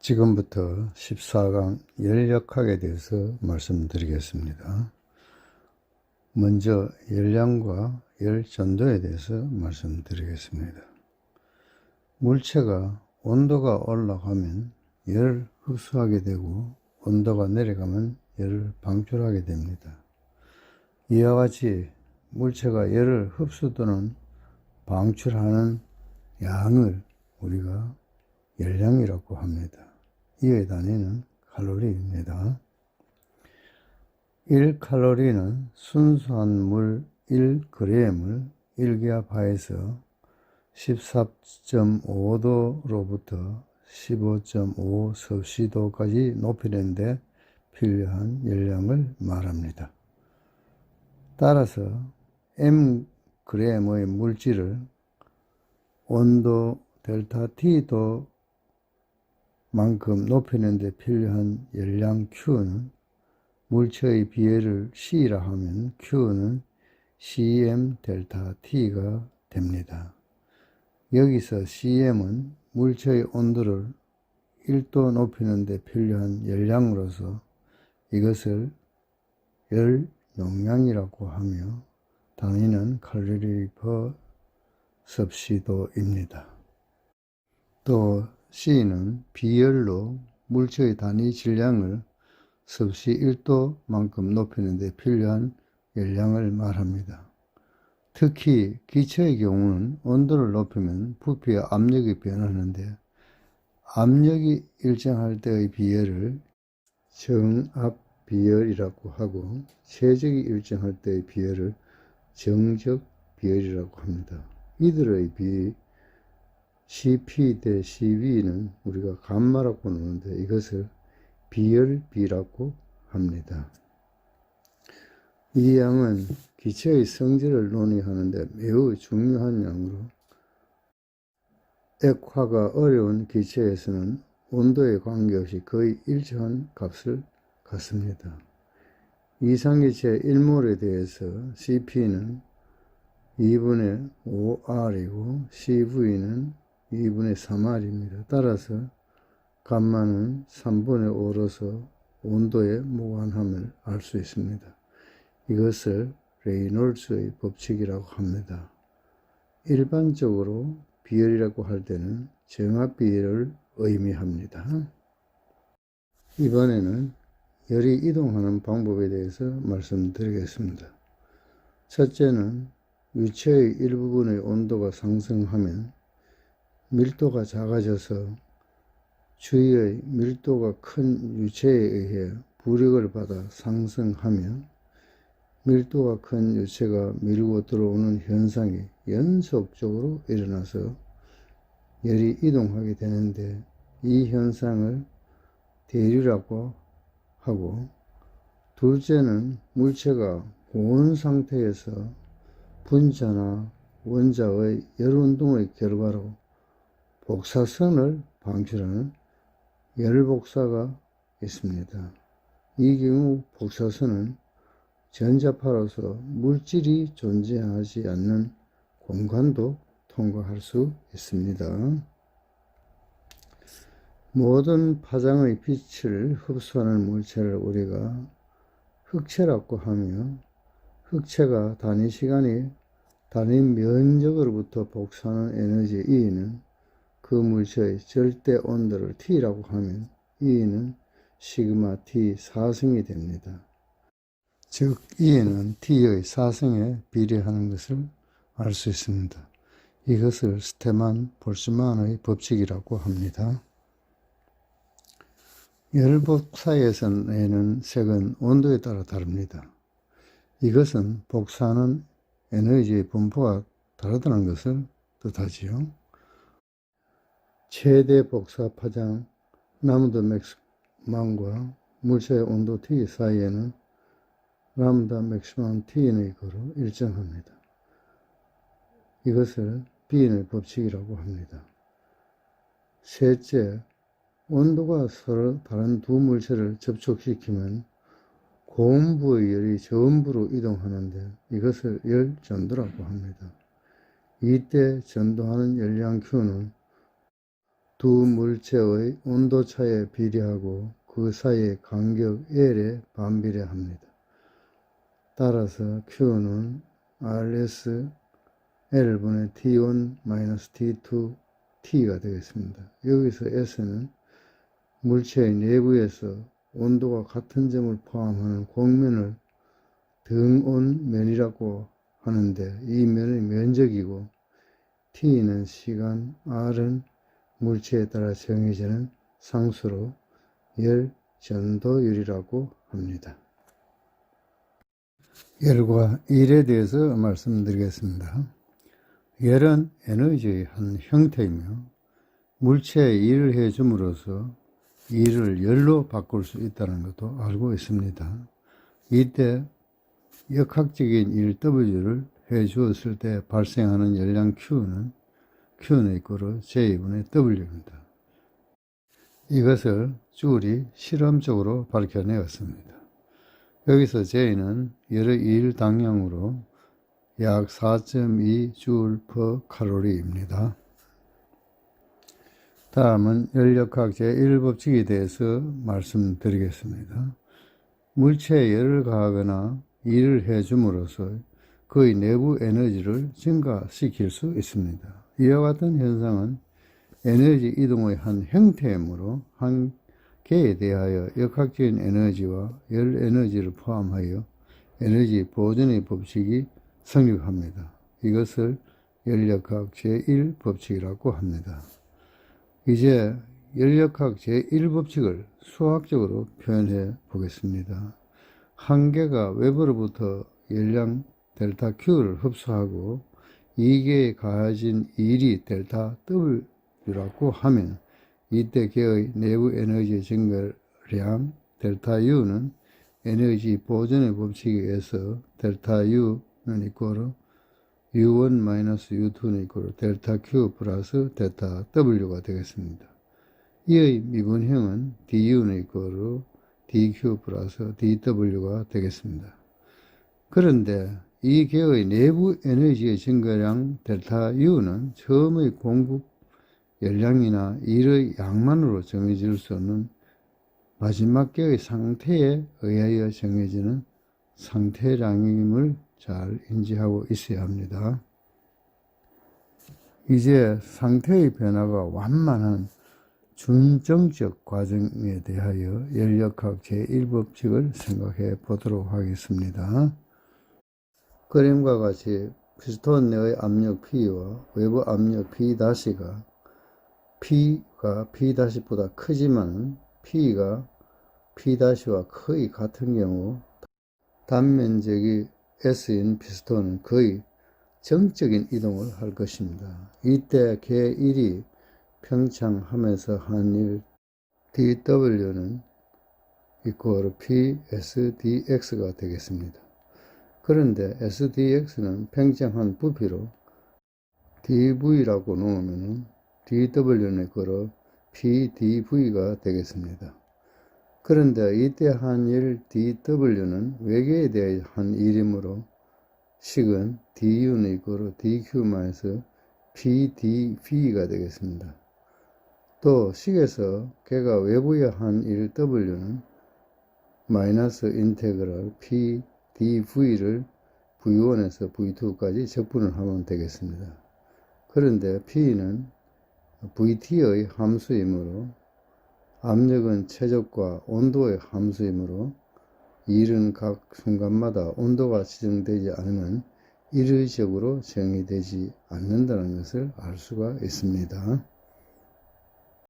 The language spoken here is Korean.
지금부터 14강 열역학에 대해서 말씀드리겠습니다. 먼저 열량과 열전도에 대해서 말씀드리겠습니다. 물체가 온도가 올라가면 열을 흡수하게 되고 온도가 내려가면 열을 방출하게 됩니다. 이와 같이 물체가 열을 흡수 또는 방출하는 양을 우리가 열량이라고 합니다. 이의 단위는 칼로리입니다. 1칼로리는 순수한 물 1g을 1기압하에서 14.5도로부터 15.5 섭씨도까지 높이는데 필요한 열량을 말합니다. 따라서 mg의 물질을 온도 델타 T도 만큼 높이는 데 필요한 열량 Q는 물체의 비례를 C라 하면 Q는 cm 델타 T가 됩니다. 여기서 cm은 물체의 온도를 1도 높이는 데 필요한 열량으로서 이것을 열 용량이라고 하며 단위는 칼로리 퍼 섭씨도입니다. 또 C는 비열로 물체의 단위 질량을 섭씨 1도만큼 높이는 데 필요한 열량을 말합니다. 특히 기체의 경우는 온도를 높이면 부피와 압력이 변하는데 압력이 일정할 때의 비열을 정압 비열이라고 하고 체적이 일정할 때의 비열을 정적 비열이라고 합니다. 이들의 비 CP 대 CV는 우리가 감마라고 부르는데 이것을 비열비라고 합니다. 이 양은 기체의 성질을 논의하는 데 매우 중요한 양으로 액화가 어려운 기체에서는 온도에 관계없이 거의 일정한 값을 갖습니다. 이상기체 1몰에 대해서 CP는 2분의 5R이고 CV는 2분의 3R입니다. 따라서 감마는 3분의 5로서 온도의 무관함을 알 수 있습니다. 이것을 레이놀츠의 법칙이라고 합니다. 일반적으로 비열이라고 할 때는 정압 비열을 의미합니다. 이번에는 열이 이동하는 방법에 대해서 말씀드리겠습니다. 첫째는 유체의 일부분의 온도가 상승하면 밀도가 작아져서 주위의 밀도가 큰 유체에 의해 부력을 받아 상승하며 밀도가 큰 유체가 밀고 들어오는 현상이 연속적으로 일어나서 열이 이동하게 되는데 이 현상을 대류라고 하고, 둘째는 물체가 고온 상태에서 분자나 원자의 열운동의 결과로 복사선을 방출하는 열복사가 있습니다. 이 경우 복사선은 전자파로서 물질이 존재하지 않는 공간도 통과할 수 있습니다. 모든 파장의 빛을 흡수하는 물체를 우리가 흑체라고 하며, 흑체가 단위 시간이 단위 면적으로부터 복사하는 에너지 E는 그 물체의 절대 온도를 T라고 하면 E는 시그마 T 4승이 됩니다. 즉 E는 T의 4승에 비례하는 것을 알 수 있습니다. 이것을 스테만 볼츠만의 법칙이라고 합니다. 열복사에서는 색은 온도에 따라 다릅니다. 이것은 복사하는 에너지의 분포가 다르다는 것을 뜻하지요. 최대 복사 파장 람다 맥시멈과 물체의 온도 T 사이에는 람다 맥시멈 Tn의 거로 일정합니다. 이것을 비인의 법칙이라고 합니다. 셋째, 온도가 서로 다른 두 물체를 접촉시키면 고온부의 열이 저온부로 이동하는데 이것을 열전도라고 합니다. 이때 전도하는 열량 Q는 두 물체의 온도차에 비례하고 그 사이의 간격 L에 반비례합니다. 따라서 Q는 RS L분의 T1-T2T가 되겠습니다. 여기서 S는 물체의 내부에서 온도가 같은 점을 포함하는 곡면을 등온면이라고 하는데 이 면의 면적이고 T는 시간, R은 물체에 따라 정해지는 상수로 열 전도율이라고 합니다. 열과 일에 대해서 말씀드리겠습니다. 열은 에너지의 한 형태이며 물체에 일을 해줌으로써 일을 열로 바꿀 수 있다는 것도 알고 있습니다. 이때 역학적인 일 W를 해 주었을 때 발생하는 열량 Q는 이꼬르 J분의 W입니다. 이것을 줄이 실험적으로 밝혀내었습니다. 여기서 J는 열의 일 당량으로 약 4.2줄/칼로리입니다. 다음은 열역학 제1법칙에 대해서 말씀드리겠습니다. 물체에 열을 가하거나 일을 해줌으로써 그의 내부 에너지를 증가시킬 수 있습니다. 이와 같은 현상은 에너지 이동의 한 형태이므로 한 개에 대하여 역학적인 에너지와 열 에너지를 포함하여 에너지 보존의 법칙이 성립합니다. 이것을 열역학 제1법칙이라고 합니다. 이제 열역학 제1법칙을 수학적으로 표현해 보겠습니다. 한 개가 외부로부터 열량 델타 Q를 흡수하고 이 개에 가해진 일이 델타 W라고 하면 이때 개의 내부 에너지 증가량 델타 U는 에너지 보존의 법칙에 의해서 델타 U는 이꼬르 U1-U2는 이꼬르 델타 Q 플러스 델타 W가 되겠습니다. 이의 미분형은 DU는 이꼬르 DQ 플러스 DW가 되겠습니다. 그런데 이 개의 내부 에너지의 증가량 델타 U는 처음의 공급 열량이나 일의 양만으로 정해질 수 없는 마지막 개의 상태에 의하여 정해지는 상태량임을 잘 인지하고 있어야 합니다. 이제 상태의 변화가 완만한 준정적 과정에 대하여 열역학 제1법칙을 생각해 보도록 하겠습니다. 그림과 같이 피스톤 내의 압력 P와 외부 압력 P-가 P가 P-보다 크지만 P가 P-와 거의 같은 경우 단면적이 S인 피스톤은 거의 정적인 이동을 할 것입니다. 이때 개 1이 평창하면서 한 일 dW는 이꼬르 PSDX가 되겠습니다. 그런데 SDX는 팽창한 부피로 dV라고 놓으면 dW는 이꼬르 PdV가 되겠습니다. 그런데 이때 한 일 dW는 외계에 대해 한 일이므로 식은 du는 이꼬르 dQ-PdV가 되겠습니다. 또 식에서 개가 외부에 한 일 W는 마이너스 인테그랄 PdV를 V1에서 V2까지 적분을 하면 되겠습니다. 그런데 P는 VT의 함수이므로 압력은 최적과 온도의 함수이므로 일은 각 순간마다 온도가 지정되지 않으면 일의적으로 정의되지 않는다는 것을 알 수가 있습니다.